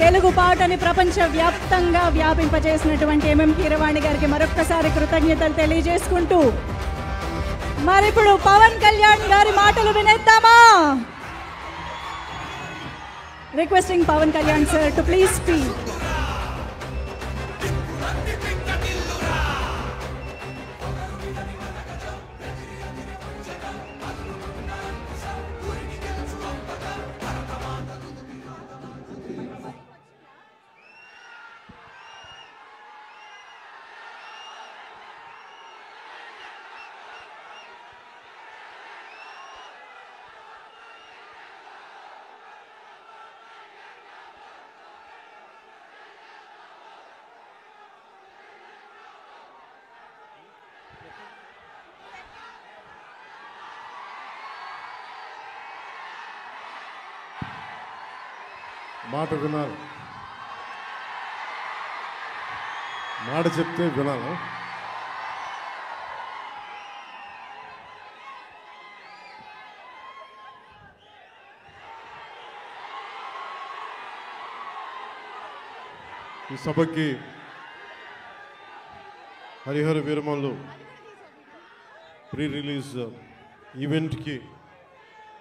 తెలుగు పాటని ప్రపంచ వ్యాప్తంగా వ్యాపింపజేసినటువంటి ఎంఎం కీరవాణి గారికి మరొక్కసారి కృతజ్ఞతలు తెలియజేసుకుంటూ మరిప్పుడు పవన్ కళ్యాణ్ గారి మాటలు వినేద్దామా? Requesting Pawan Kalyan sir to please speak. మాట వినాలి, మాట చెప్తే వినాలా? ఈ సభకి హరిహర వీరమల్లు ప్రీ రిలీజ్ ఈవెంట్కి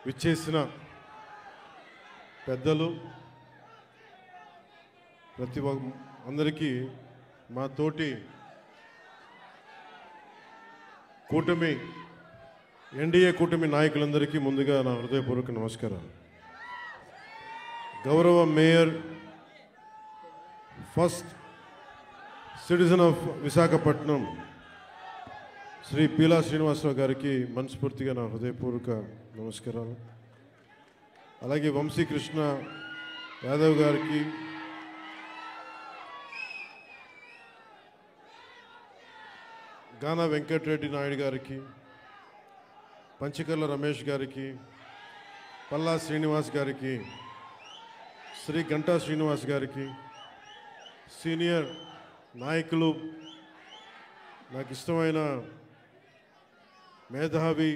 విచ్చేసిన పెద్దలు ప్రతి అందరికీ మా తోటి కూటమి ఎన్డీఏ కూటమి నాయకులందరికీ ముందుగా నా హృదయపూర్వక నమస్కారాలు. గౌరవ mayor first citizen of Visakhapatnam Shri Peela Srinivasarao గారికి మనస్ఫూర్తిగా నా హృదయపూర్వక నమస్కారాలు. అలాగే వంశీకృష్ణ యాదవ్ గారికి, గానా వెంకటరెడ్డి నాయుడు గారికి, పంచకర్ల రమేష్ గారికి, పల్లా శ్రీనివాస్ గారికి, శ్రీ గంటా శ్రీనివాస్ గారికి, సీనియర్ నాయకులు, నాకు ఇష్టమైన మేధావి,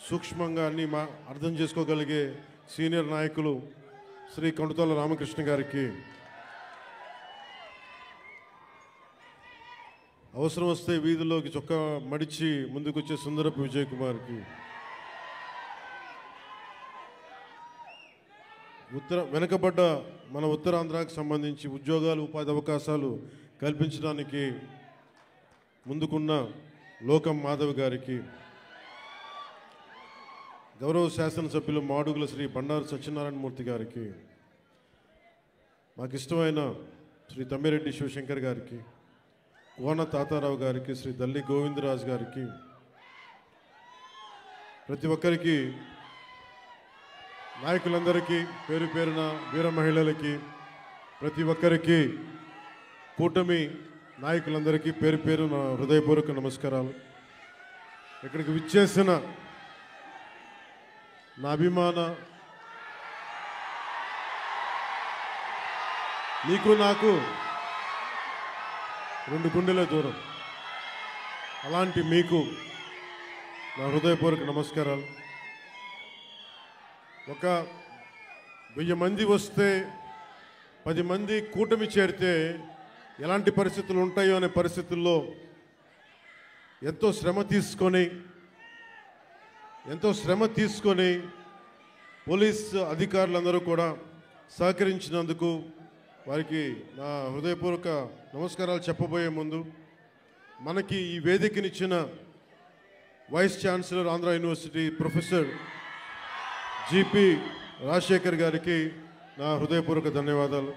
సూక్ష్మంగా అన్ని అర్థం చేసుకోగలిగే సీనియర్ నాయకులు శ్రీ కొండతోల రామకృష్ణ గారికి, అవసరం వస్తే వీధిలోకి చొక్కా మడిచి ముందుకొచ్చే సుందరపు విజయ్ కుమార్కి, వెనకబడ్డ మన ఉత్తరాంధ్రాకి సంబంధించి ఉద్యోగాలు ఉపాధి అవకాశాలు కల్పించడానికి ముందుకున్న లోకం మాధవ్ గారికి, గౌరవ శాసనసభ్యులు మాడుగుల శ్రీ బండారు సత్యనారాయణమూర్తి గారికి, మాకు ఇష్టమైన శ్రీ తమ్మిరెడ్డి శివశంకర్ గారికి, కోన తాతారావు గారికి, శ్రీ దల్లి గోవిందరాజు గారికి, ప్రతి ఒక్కరికి, నాయకులందరికీ, పేరు పేరున వీర మహిళలకి, ప్రతి ఒక్కరికి, కూటమి నాయకులందరికీ పేరు పేరు నా హృదయపూర్వక నమస్కారాలు. ఇక్కడికి విచ్చేసిన నా అభిమాన, నీకు నాకు 2 గుండెల దూరం, అలాంటి మీకు నా హృదయపూర్వక నమస్కారాలు. ఒక 1000 మంది వస్తే 10 మంది కూటమి చేరితే ఎలాంటి పరిస్థితులు ఉంటాయో అనే పరిస్థితుల్లో ఎంతో శ్రమ తీసుకొని పోలీస్ అధికారులందరూ కూడా సహకరించినందుకు వారికి నా హృదయపూర్వక నమస్కారాలు చెప్పబోయే ముందు, మనకి ఈ వేదికనిచ్చిన vice chancellor Andhra university professor GP Rajasekhar గారికి నా హృదయపూర్వక ధన్యవాదాలు.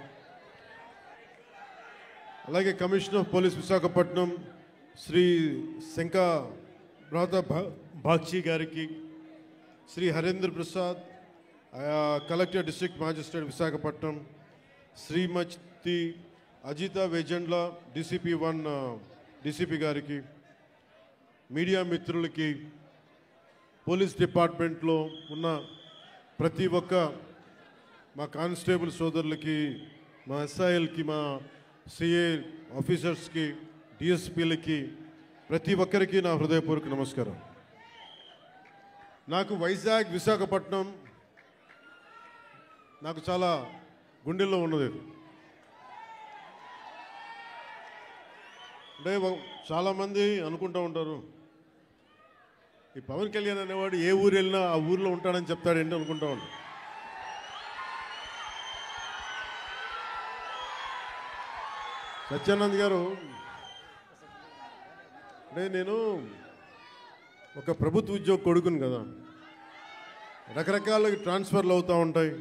అలాగే commissioner of police Visakhapatnam Shri Shankhabrata Bagchi గారికి, Shri Harendra Prasad collector district magistrate Visakhapatnam, Shrimati Ajitha Vejendla DCP 1 DCP గారికి, మీడియా మిత్రులకి, పోలీస్ డిపార్ట్మెంట్లో ఉన్న ప్రతి ఒక్క మా కానిస్టేబుల్ సోదరులకి, మా SILకి, మా CA ఆఫీసర్స్కి, DSPలకి, ప్రతి ఒక్కరికి నా హృదయపూర్వక నమస్కారం. నాకు వైజాగ్ విశాఖపట్నం నాకు చాలా గుండెల్లో ఉన్నది ఇది. అంటే చాలామంది అనుకుంటూ ఉంటారు, ఈ పవన్ కళ్యాణ్ అనేవాడు ఏ ఊరు వెళ్ళినా ఆ ఊరిలో ఉంటాడని చెప్తాడేంటి అనుకుంటా ఉంటాడు. సత్యానంద్ గారు, అంటే నేను ఒక ప్రభుత్వ ఉద్యోగ కొడుకుని కదా, రకరకాల ట్రాన్స్ఫర్లు అవుతూ ఉంటాయి.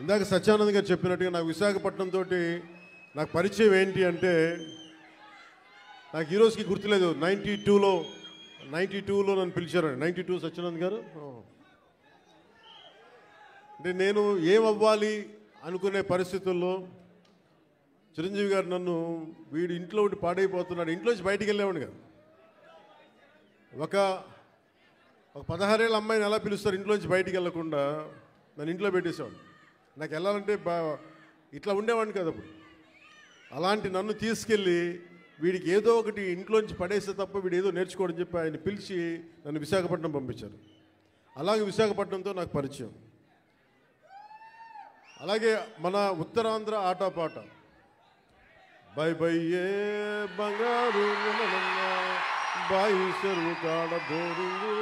ఇందాక సత్యానంద్ గారు చెప్పినట్టుగా నాకు విశాఖపట్నం తోటి నాకు పరిచయం ఏంటి అంటే, నాకు ఈ రోజుకి గుర్తులేదు, 92లో నన్ను పిలిచారండి. 92 సత్యానంద్ గారు. అంటే నేను ఏమవ్వాలి అనుకునే పరిస్థితుల్లో చిరంజీవి గారు నన్ను, వీడు ఇంట్లో ఉండి పాడైపోతున్నాడు, ఇంట్లోంచి బయటికి వెళ్ళేవాడు కదా. ఒక 16 ఏళ్ళ అమ్మాయిని ఎలా పిలుస్తారు ఇంట్లోంచి బయటికి వెళ్ళకుండా, నన్ను ఇంట్లో పెట్టేసేవాడు. నాకు వెళ్ళాలంటే ఇట్లా ఉండేవాడిని కదా అప్పుడు. అలాంటి నన్ను తీసుకెళ్ళి వీడికి ఏదో ఒకటి ఇంట్లోంచి పడేస్తే తప్ప వీడు ఏదో నేర్చుకోవడం చెప్పి ఆయన పిలిచి నన్ను విశాఖపట్నం పంపించారు. అలాగే విశాఖపట్నంతో నాకు పరిచయం. అలాగే మన ఉత్తరాంధ్ర ఆటపాట, బై బై ఏ బంగారు బాయి చెరువు కాడ బోరింగు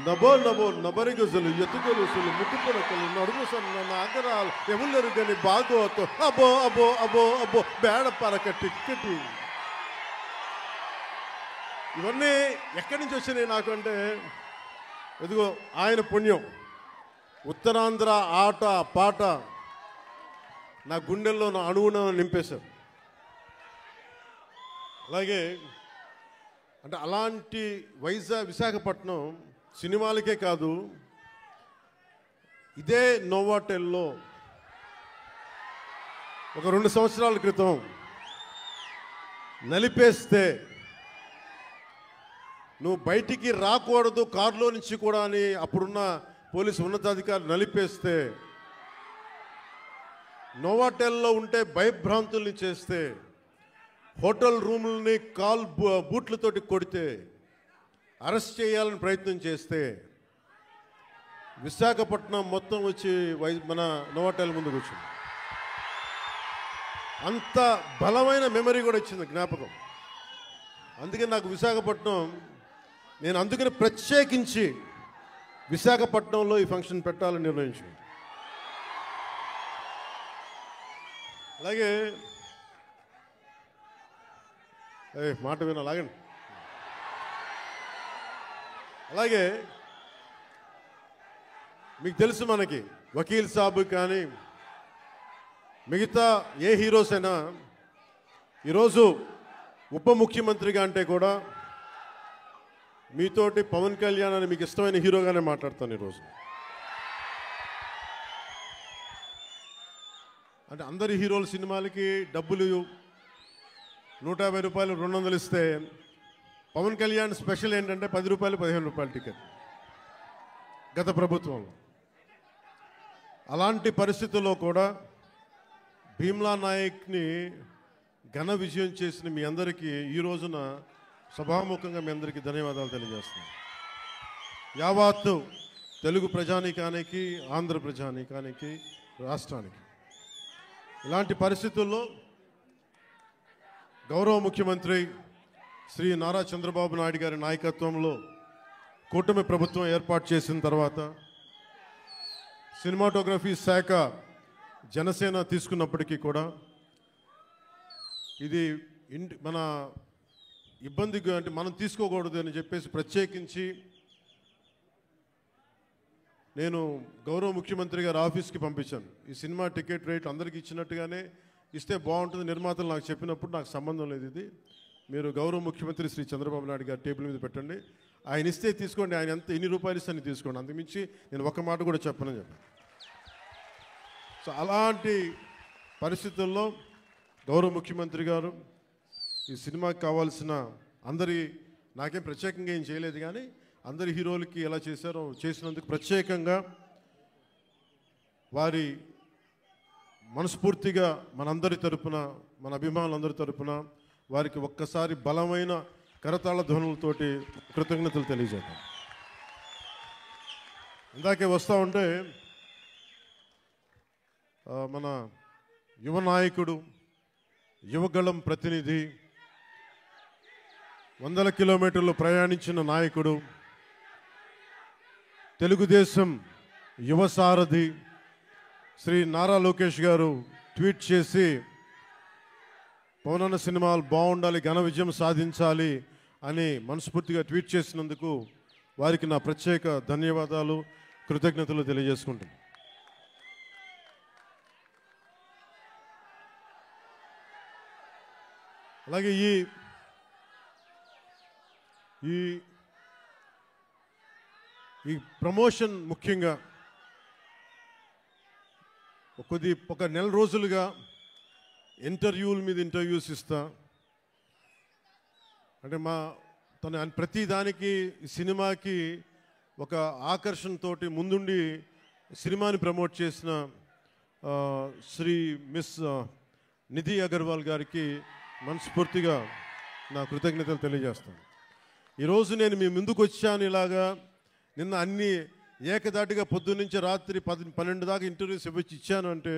నబో నబో నబరిగజలు ఎత్తుకొలుసులు ముక్కు పొడకలు నడుము సన్న నాగరాలు ఎవరు కానీ బాగోతో అబో అబో అబో అబో బేడ పరక టిక్కటి. ఇవన్నీ ఎక్కడి నుంచి వచ్చినాయి నాకు అంటే, ఎదుగో ఆయన పుణ్యం. ఉత్తరాంధ్ర ఆట పాట నా గుండెల్లో నా అణువున నింపేశారు. అలాగే అంటే అలాంటి విశాఖపట్నం సినిమాలకే కాదు, ఇదే నోవాటెల్లో ఒక 2 సంవత్సరాల క్రితం నలిపేస్తే, నువ్వు బయటికి రాకూడదు కారులో నుంచి కూడా అని అప్పుడున్న పోలీసు ఉన్నతాధికారులు నలిపేస్తే, నోవాటెల్లో ఉంటే భయభ్రాంతుల్ని చేస్తే, హోటల్ రూములని బూట్లతోటి కొడితే, అరెస్ట్ చేయాలని ప్రయత్నం చేస్తే, విశాఖపట్నం మొత్తం వచ్చి మన నోవాటెల్ ముందుకు వచ్చింది. అంత బలమైన మెమరీ కూడా వచ్చింది, జ్ఞాపకం. అందుకే నాకు విశాఖపట్నం, నేను అందుకని ప్రత్యేకించి విశాఖపట్నంలో ఈ ఫంక్షన్ పెట్టాలని నిర్ణయించాను. అలాగే మాట వినాలాగండి. అలాగే మీకు తెలుసు, మనకి వకీల్ సాబ్ కానీ మిగతా ఏ హీరోస్ అయినా ఈరోజు ఉప ముఖ్యమంత్రిగా అంటే కూడా మీతోటి పవన్ కళ్యాణ్ అని మీకు ఇష్టమైన హీరోగానే మాట్లాడతాను ఈరోజు. అంటే అందరి హీరోల సినిమాలకి డబ్బులు 150 రూపాయలు 200 ఇస్తే, పవన్ కళ్యాణ్ స్పెషల్ ఏంటంటే 10 రూపాయలు 15 రూపాయలు టికెట్ గత ప్రభుత్వంలో. అలాంటి పరిస్థితుల్లో కూడా భీమ్లా నాయక్ని ఘన విజయం చేసిన మీ అందరికీ ఈ రోజున సభాముఖంగా మీ అందరికీ ధన్యవాదాలు తెలియజేస్తున్నాను. యావత్తు తెలుగు ప్రజానీకానికి, ఆంధ్ర ప్రజానీకానికి, రాష్ట్రానికి. ఇలాంటి పరిస్థితుల్లో గౌరవ ముఖ్యమంత్రి శ్రీ నారా చంద్రబాబు నాయుడు గారి నాయకత్వంలో కూటమి ప్రభుత్వం ఏర్పాటు చేసిన తర్వాత సినిమాటోగ్రఫీ శాఖ జనసేన తీసుకున్నప్పటికీ కూడా ఇది మన ఇబ్బందిగా, అంటే మనం తీసుకోకూడదు అని చెప్పేసి ప్రత్యేకించి నేను గౌరవ ముఖ్యమంత్రి గారి ఆఫీస్కి పంపించాను. ఈ సినిమా టికెట్ రేట్లు అందరికీ ఇచ్చినట్టుగానే ఇస్తే బాగుంటుంది, నిర్మాతలు నాకు చెప్పినప్పుడు నాకు సంబంధం లేదు, ఇది మీరు గౌరవ ముఖ్యమంత్రి శ్రీ చంద్రబాబు నాయుడు గారి టేబుల్ మీద పెట్టండి, ఆయన ఇస్తే తీసుకోండి, ఆయన ఎన్ని రూపాయలు ఇస్తే తీసుకోండి, అంతకుమించి నేను ఒక్క మాట కూడా చెప్పనని చెప్పాను. సో అలాంటి పరిస్థితుల్లో గౌరవ ముఖ్యమంత్రి గారు ఈ సినిమాకి కావాల్సిన నాకేం ప్రత్యేకంగా ఏం చేయలేదు, కానీ అందరి హీరోలకి ఎలా చేశారో చేసినందుకు ప్రత్యేకంగా వారి మనస్ఫూర్తిగా మనందరి తరపున, మన అభిమానులందరి తరపున వారికి ఒక్కసారి బలమైన కరతాళ ధ్వనులతోటి కృతజ్ఞతలు తెలియజేద్దాం. ఇందాకే వస్తూ ఉంటే మన యువ నాయకుడు, యువగళం ప్రతినిధి, 100 కిలోమీటర్లు ప్రయాణించిన నాయకుడు, తెలుగుదేశం యువ సారథి శ్రీ నారా లోకేష్ గారు ట్వీట్ చేసి పవనన్న సినిమాలు బాగుండాలి, ఘన విజయం సాధించాలి అని మనస్ఫూర్తిగా ట్వీట్ చేసినందుకు వారికి నా ప్రత్యేక ధన్యవాదాలు, కృతజ్ఞతలు తెలియజేసుకుంటున్నాను. అలాగే ఈ ప్రమోషన్ ముఖ్యంగా ఒక నెల రోజులుగా ఇంటర్వ్యూల మీద ఇంటర్వ్యూస్ ఇస్తా. అంటే తన ప్రతి దానికి సినిమాకి ఒక ఆకర్షణతోటి ముందుండి సినిమాని ప్రమోట్ చేసిన శ్రీ మిస్ నిధి అగర్వాల్ గారికి మనస్ఫూర్తిగా నా కృతజ్ఞతలు తెలియజేస్తాను. ఈరోజు నేను మీ ముందుకు వచ్చాను ఇలాగా. నిన్న అన్ని ఏకదాటిగా పొద్దున్నుంచి రాత్రి 12 దాకా ఇంటర్వ్యూస్ ఇచ్చాను అంటే,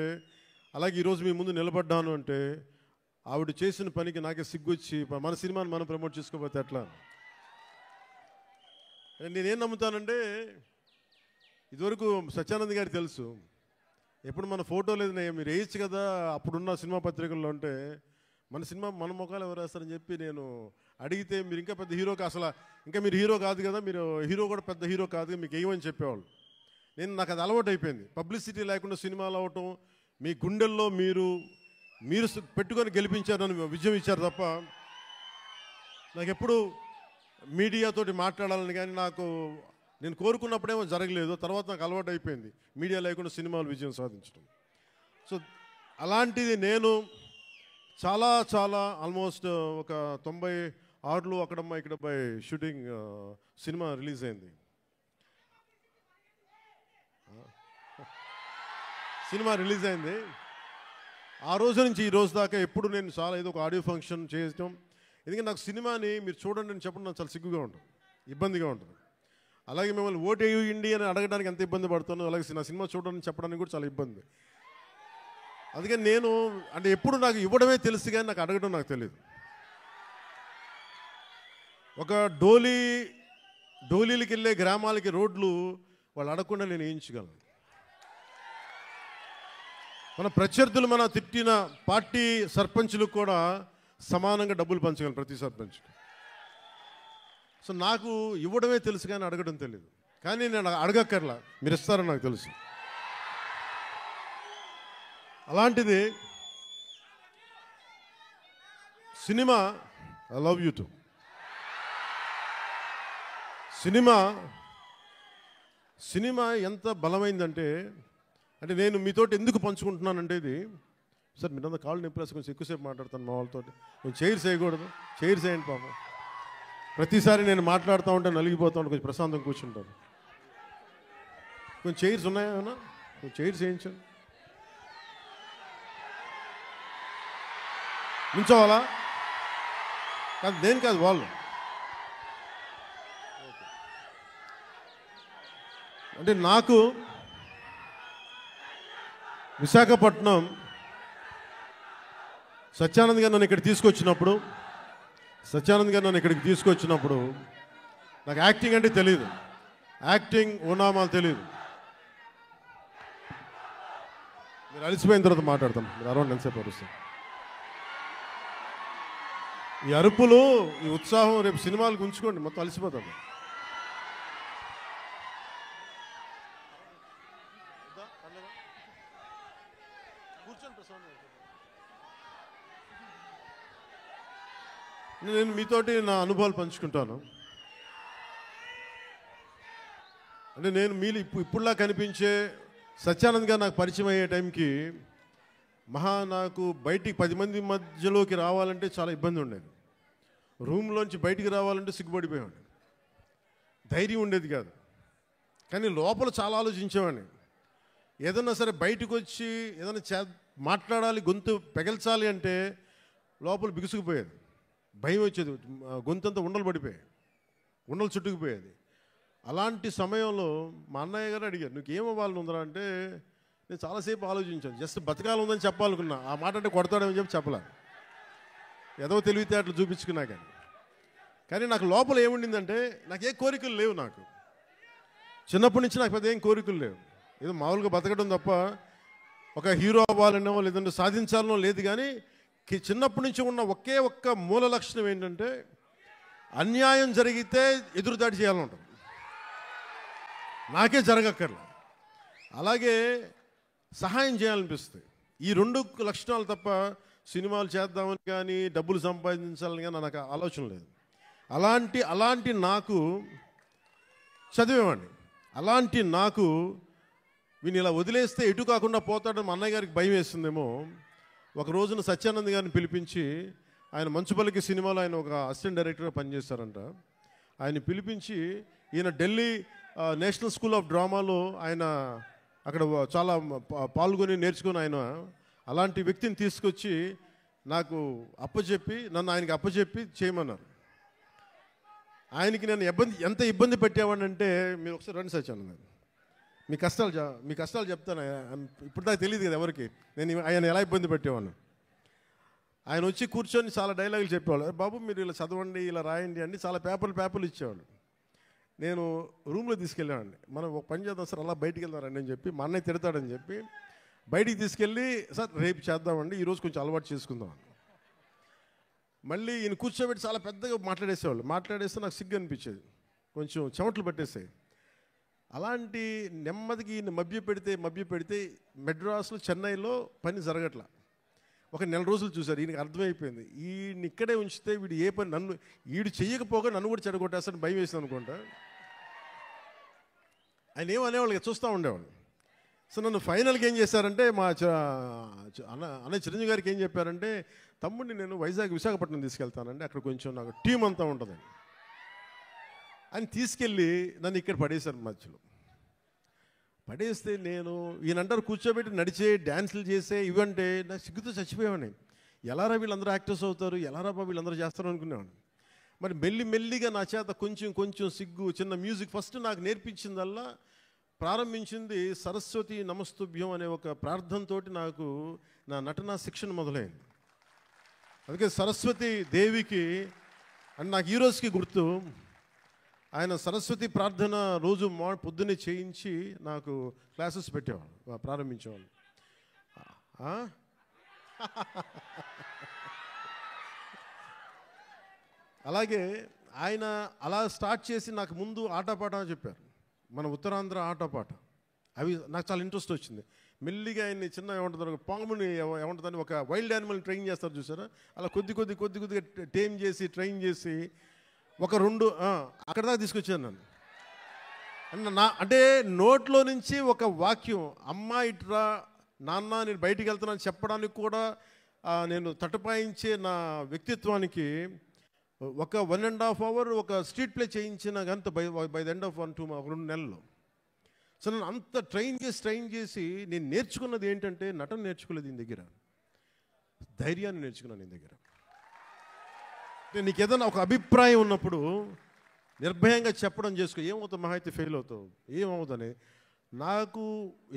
అలాగే ఈరోజు మీ ముందు నిలబడ్డాను అంటే ఆవిడ చేసిన పనికి నాకే సిగ్గొచ్చి మన సినిమాని మనం ప్రమోట్ చేసుకోకపోతే ఎట్లా. నేనేం నమ్ముతానంటే, ఇదివరకు సత్యానంద్ గారికి తెలుసు, ఎప్పుడు మన ఫోటో లేదు మీరు వేయచ్చు కదా అప్పుడున్న సినిమా పత్రికల్లో అంటే, మన సినిమా మన ముఖాలు ఎవరు వేస్తారని చెప్పి నేను అడిగితే, మీరు ఇంకా పెద్ద హీరోకి అసలు ఇంకా మీరు హీరో కాదు కదా, మీరు హీరో కూడా పెద్ద హీరో కాదు, మీకు ఏమని చెప్పేవాళ్ళు. నాకు అది అలవాటు అయిపోయింది. పబ్లిసిటీ లేకుండా సినిమాలు అవటం, మీ గుండెల్లో మీరు పెట్టుకొని గెలిపించారని విజయం ఇచ్చారు తప్ప నాకు ఎప్పుడు మీడియాతోటి మాట్లాడాలని కానీ నేను కోరుకున్నప్పుడేమో జరగలేదు. తర్వాత నాకు అలవాటు అయిపోయింది మీడియా లేకుండా సినిమాలు విజయం సాధించడం. సో అలాంటిది నేను చాలా చాలా ఆల్మోస్ట్ ఒక 96లో అక్కడమ్మా ఇక్కడ బై షూటింగ్ సినిమా రిలీజ్ అయింది. ఆ రోజు నుంచి ఈ రోజు దాకా ఎప్పుడు నేను చాలా ఏదో ఒక ఆడియో ఫంక్షన్ చేయటం. ఎందుకంటే నాకు సినిమాని మీరు చూడండి అని చెప్పడం నాకు చాలా సిగ్గుగా ఉంటుంది, ఇబ్బందిగా ఉంటుంది. అలాగే మిమ్మల్ని ఓటు వేయండి అని అడగడానికి ఎంత ఇబ్బంది పడుతానో, అలాగే నా సినిమా చూడడానికి చెప్పడానికి కూడా చాలా ఇబ్బంది. అందుకని నేను అంటే ఎప్పుడు నాకు ఇవ్వడమే తెలుసు కానీ నాకు అడగడం నాకు తెలియదు. ఒక డోలీలకి వెళ్ళే గ్రామాలకి రోడ్లు వాళ్ళు అడగకుండా నేను వేయించగలను. మన ప్రత్యర్థులు మన తిట్టిన పార్టీ సర్పంచులకు కూడా సమానంగా డబ్బులు పంచగలను ప్రతి సర్పంచ్కి. సో నాకు ఇవ్వడమే తెలుసు కానీ అడగడం తెలియదు. కానీ నేను అడగక్కర్లా, మీరు ఇస్తారని నాకు తెలుసు. అలాంటిది cinema I love you to cinema ఎంత బలమైందంటే, అంటే నేను మీతోటి ఎందుకు పంచుకుంటున్నానంటే, ఇది సార్ మీరంతా కాళ్ళు నింపేసి కొంచెం ఎక్కువసేపు మాట్లాడతాను మా వాళ్ళతో. కొంచెం చైర్స్ వేయకూడదు, చైర్స్ వేయండి పాపం. ప్రతిసారి నేను మాట్లాడుతూ ఉంటే నలిగిపోతూ ఉంటే కొంచెం ప్రశాంతంగా కూర్చుంటాను. కొంచెం చైర్స్ ఉన్నాయా? కొంచెం చైర్స్ వేయించండి. నించోవాలా? కాదు, నేను కాదు, వాళ్ళు. అంటే నాకు విశాఖపట్నం సత్యానంద్ గారు నన్ను ఇక్కడికి తీసుకొచ్చినప్పుడు నాకు యాక్టింగ్ అంటే తెలియదు, యాక్టింగ్ ఓనామాలు తెలియదు. మీరు అలసిపోయిన తర్వాత మాట్లాడతాం, మీరు అరౌండ్ ఎంతసేపు అరుస్తాం. ఈ అరుపులు, ఈ ఉత్సాహం రేపు సినిమాలకు ఉంచుకోండి, మొత్తం అలసిపోతాం. నేను మీతోటి నా అనుభవాలు పంచుకుంటాను. అంటే నేను మీరు ఇప్పుడులా కనిపించే సత్యానంద్ గారు నాకు పరిచయం అయ్యే టైంకి నాకు బయటికి 10 మంది మధ్యలోకి రావాలంటే చాలా ఇబ్బంది ఉండేది. రూమ్లోంచి బయటికి రావాలంటే సిగ్గుపడిపోయాడు, ధైర్యం ఉండేది కాదు. కానీ లోపల చాలా ఆలోచించేవాడిని. ఏదన్నా సరే బయటకు వచ్చి ఏదైనా మాట్లాడాలి, గొంతు పెగల్చాలి అంటే లోపల బిగుసుకుపోయేది, భయం వచ్చేది, గొంతంతా ఉండలు పడిపోయాయి, ఉండలు చుట్టుకుపోయేది. అలాంటి సమయంలో మా అన్నయ్య గారు అడిగారు, నీకు ఏమవ్వాలని ఉందా అంటే, నేను చాలాసేపు ఆలోచించాను. జస్ట్ బతకాలి ఉందని చెప్పాలనుకున్నా. ఆ మాట అంటే కొడతాడని చెప్పి చెప్పలే, ఏదో తెలివితేటలు చూపించుకున్నా. కానీ నాకు లోపల ఏముండిందంటే, నాకు ఏ కోరికలు లేవు. నాకు చిన్నప్పటి నుంచి నాకు పెద్ద ఏం కోరికలు లేవు. ఏదో మామూలుగా బతకడం తప్ప ఒక హీరో అవ్వాలనో లేదంటే సాధించాలనో లేదు. కానీ చిన్నప్పటి నుంచి ఉన్న ఒకే ఒక్క మూల లక్షణం ఏంటంటే, అన్యాయం జరిగితే ఎదురుదాడి చేయాలని ఉంటుంది. నాకే జరగక్కర్లే, అలాగే సహాయం చేయాలనిపిస్తుంది. ఈ 2 లక్షణాలు తప్ప సినిమాలు చేద్దామని కానీ డబ్బులు సంపాదించాలని కానీ నాకు ఆలోచన లేదు. అలాంటి నాకు చదివేవాడిని. అలాంటి నాకు వీని ఇలా వదిలేస్తే ఎటు కాకుండా పోతాడని మా అన్నయ్య గారికి భయం వేస్తుందేమో. ఒక రోజున సత్యానంద్ గారిని పిలిపించి, ఆయన మంచుపల్లికి సినిమాలో ఆయన ఒక అసిస్టెంట్ డైరెక్టర్గా పనిచేస్తారంట. ఆయన పిలిపించి, ఈయన ఢిల్లీ నేషనల్ స్కూల్ ఆఫ్ డ్రామాలో ఆయన అక్కడ చాలా పాల్గొని నేర్చుకుని ఆయన అలాంటి వ్యక్తిని తీసుకొచ్చి నాకు నన్ను ఆయనకి అప్పచెప్పి చేయమన్నారు. ఆయనకి నేను ఎంత ఇబ్బంది పెట్టేవాడినంటే, మీరు ఒకసారి రండి సత్యానంద్ గారు, మీ కష్టాలు చెప్తాను. ఇప్పుడు దాకా తెలియదు కదా ఎవరికి నేను ఆయన ఎలా ఇబ్బంది పెట్టేవాడిని. ఆయన వచ్చి కూర్చొని చాలా డైలాగులు చెప్పేవాళ్ళు. బాబు మీరు ఇలా చదవండి, ఇలా రాయండి అని చాలా పేపర్లు ఇచ్చేవాళ్ళు. నేను రూమ్లో తీసుకెళ్ళానండి. మనం ఒక పని చేద్దాం సార్, అలా బయటికి వెళ్దారండి అని చెప్పి, మా అన్నయ్య తిడతాడని చెప్పి బయటికి తీసుకెళ్ళి, సార్ రేపు చేద్దామండి, ఈరోజు కొంచెం అలవాటు చేసుకుందాం. మళ్ళీ ఈయన కూర్చోబెట్టి చాలా పెద్దగా మాట్లాడేస్తే నాకు సిగ్గు అనిపించేది, కొంచెం చెమటలు పట్టేసాయి. అలాంటి నెమ్మదికి ఈయన మభ్య పెడితే మెడ్రాస్లో చెన్నైలో పని జరగట్లా. ఒక 1 నెల రోజులు చూశారు. ఈయనకి అర్థమైపోయింది, ఈయన ఇక్కడే ఉంచితే వీడు ఏ పని వీడు చెయ్యకపోగా నన్ను కూడా చెడగొట్టేస్తాడని భయం వేసింది అనుకుంటా. ఆయన ఏమనేవాళ్ళు చూస్తూ ఉండేవాళ్ళు. సో నన్ను ఫైనల్గా ఏం చేశారంటే, మా అన్నయ్య చిరంజీవి గారికి ఏం చెప్పారంటే, తమ్ముడిని నేను విశాఖపట్నం తీసుకెళ్తానండి, అక్కడ కొంచెం నాకు టీం అంతా ఉంటుందని. అని తీసుకెళ్ళి నన్ను ఇక్కడ పడేశారు. మధ్యలో పడేస్తే నేను ఈయనంటారు కూర్చోబెట్టి నడిచే డ్యాన్సులు చేసే ఇవంటే నాకు సిగ్గుతో చచ్చిపోయేవాడిని. ఎలారా వీళ్ళందరూ యాక్టర్స్ అవుతారు, ఎలారా వీళ్ళందరూ చేస్తారు అనుకునేవాడిని. మరి మెల్లిగా నా చేత కొంచెం సిగ్గు, చిన్న మ్యూజిక్ ఫస్ట్ నాకు నేర్పించిందల్లా ప్రారంభించింది సరస్వతి నమస్తుభ్యం అనే ఒక ప్రార్థనతోటి నాకు నా నటనా శిక్షణ మొదలైంది. అందుకే సరస్వతి దేవికి అని నాకు ఈ రోజుకి గుర్తు. ఆయన సరస్వతి ప్రార్థన రోజు పొద్దున్నే చేయించి నాకు క్లాసెస్ పెట్టేవాళ్ళు, ప్రారంభించేవాళ్ళు. అలాగే ఆయన అలా స్టార్ట్ చేసి నాకు ముందు ఆటపాట చెప్పారు, మన ఉత్తరాంధ్ర ఆటపాట. అవి నాకు చాలా ఇంట్రెస్ట్ వచ్చింది. మెల్లిగా ఆయన్ని చిన్న ఏమంటుందో పాముని ఏమంటుందని ఒక వైల్డ్ యానిమల్ని ట్రైన్ చేస్తారు చూసారా, అలా కొద్దిగా టేమ్ చేసి ట్రైన్ చేసి ఒక 2 అక్కడ దాకా తీసుకొచ్చాను నన్ను. అంటే నోట్లో నుంచి ఒక వాక్యం, అమ్మ ఇట్రా నాన్న నేను బయటికి వెళ్తున్నాను చెప్పడానికి కూడా నేను తటపాయించే నా వ్యక్తిత్వానికి ఒక 1.5 hour ఒక స్ట్రీట్ ప్లే చేయించిన అంత బై ద ఎండ్ ఆఫ్ 2 నెలల్లో. సో నన్ను అంత ట్రైన్ చేసి నేను నేర్చుకున్నది ఏంటంటే, నటన నేర్చుకోలేదు ఈయన దగ్గర, ధైర్యాన్ని నేర్చుకున్నాను ఈయన దగ్గర. అంటే నీకు ఏదైనా ఒక అభిప్రాయం ఉన్నప్పుడు నిర్భయంగా చెప్పడం చేసుకో. ఏమవుతావు, మహా అయితే ఫెయిల్ అవుతావు, ఏమవుతుందని. నాకు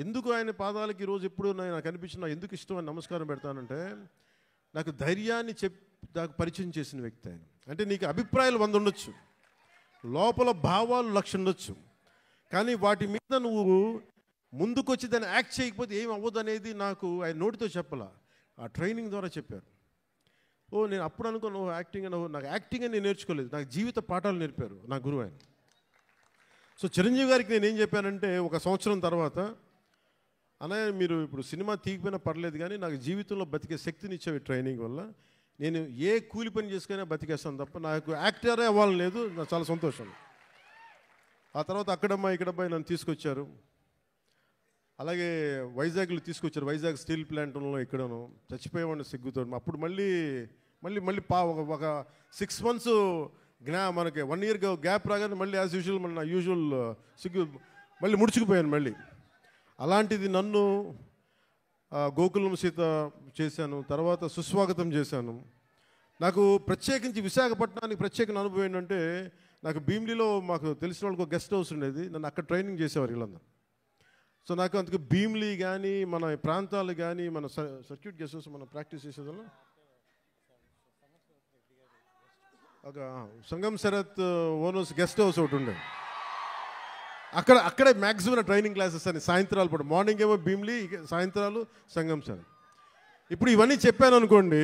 ఎందుకు ఆయన పాదాలకి ఈరోజు ఎప్పుడు నాకు అనిపించిన ఎందుకు ఇష్టం అని నమస్కారం పెడతానంటే, నాకు ధైర్యాన్ని నాకు పరిచయం చేసిన వ్యక్తి ఆయన. అంటే నీకు అభిప్రాయాలు 100 ఉండొచ్చు, లోపల భావాలు 1,00,000 ఉండొచ్చు, కానీ వాటి మీద నువ్వు ముందుకొచ్చి దాన్ని యాక్ట్ చేయకపోతే ఏం అవ్వదు అనేది నాకు ఆయన నోటితో చెప్పాల, ఆ ట్రైనింగ్ ద్వారా చెప్పారు. నేను అప్పుడు అనుకున్నాను యాక్టింగ్ అని. నాకు యాక్టింగ్ అని నేను నేర్చుకోలేదు, నాకు జీవిత పాఠాలు నేర్పారు నా గురువు ఆయన. సో చిరంజీవి గారికి నేను ఏం చెప్పానంటే, 1 సంవత్సరం తర్వాత, అన్నయ్య మీరు ఇప్పుడు సినిమా తీయకపోయినా పర్లేదు కానీ నాకు జీవితంలో బతికే శక్తిని ఇచ్చేవి ట్రైనింగ్ వల్ల. నేను ఏ కూలి పని చేసుకునే బతికేస్తాను తప్ప నాకు యాక్టరే అవ్వాలని లేదు. నాకు చాలా సంతోషం. ఆ తర్వాత అక్కడమ్మా ఇక్కడమ్మా నన్ను తీసుకొచ్చారు. అలాగే వైజాగ్లో తీసుకొచ్చారు, వైజాగ్ స్టీల్ ప్లాంట్లో ఇక్కడను చచ్చిపోయేవాడిని సిగ్గుతో. అప్పుడు మళ్ళీ ఒక 6 months మనకి 1 year గ్యాప్ రాగానే మళ్ళీ యాజ్ యూజువల్ నా యూజువల్ సిగ్గు మళ్ళీ ముడుచుకుపోయాను మళ్ళీ. అలాంటిది నన్ను గోకులం సీత చేశాను, తర్వాత సుస్వాగతం చేశాను. నాకు ప్రత్యేకించి విశాఖపట్నానికి ప్రత్యేక అనుభవం ఏంటంటే, నాకు భీమిలీలో మాకు తెలిసిన వాళ్ళకి ఒక గెస్ట్ హౌస్ ఉండేది, నన్ను అక్కడ ట్రైనింగ్ చేసేవారు వీళ్ళందరూ. సో నాకు అందుకు భీమిలీ కానీ మన ప్రాంతాలు కానీ మన సర్క్యూట్ గెస్ట్ హౌస్ మనం ప్రాక్టీస్ చేసేదాన్ని ఒక సంగం శరత్ ఓనర్స్ గెస్ట్ హౌస్ ఒకటి ఉండే, అక్కడే మ్యాక్సిమం ట్రైనింగ్ క్లాసెస్ అని సాయంత్రాలు పూట, మార్నింగ్ ఏమో భీమిలీ, సాయంత్రాలు సంగం శరత్. ఇప్పుడు ఇవన్నీ చెప్పాను అనుకోండి,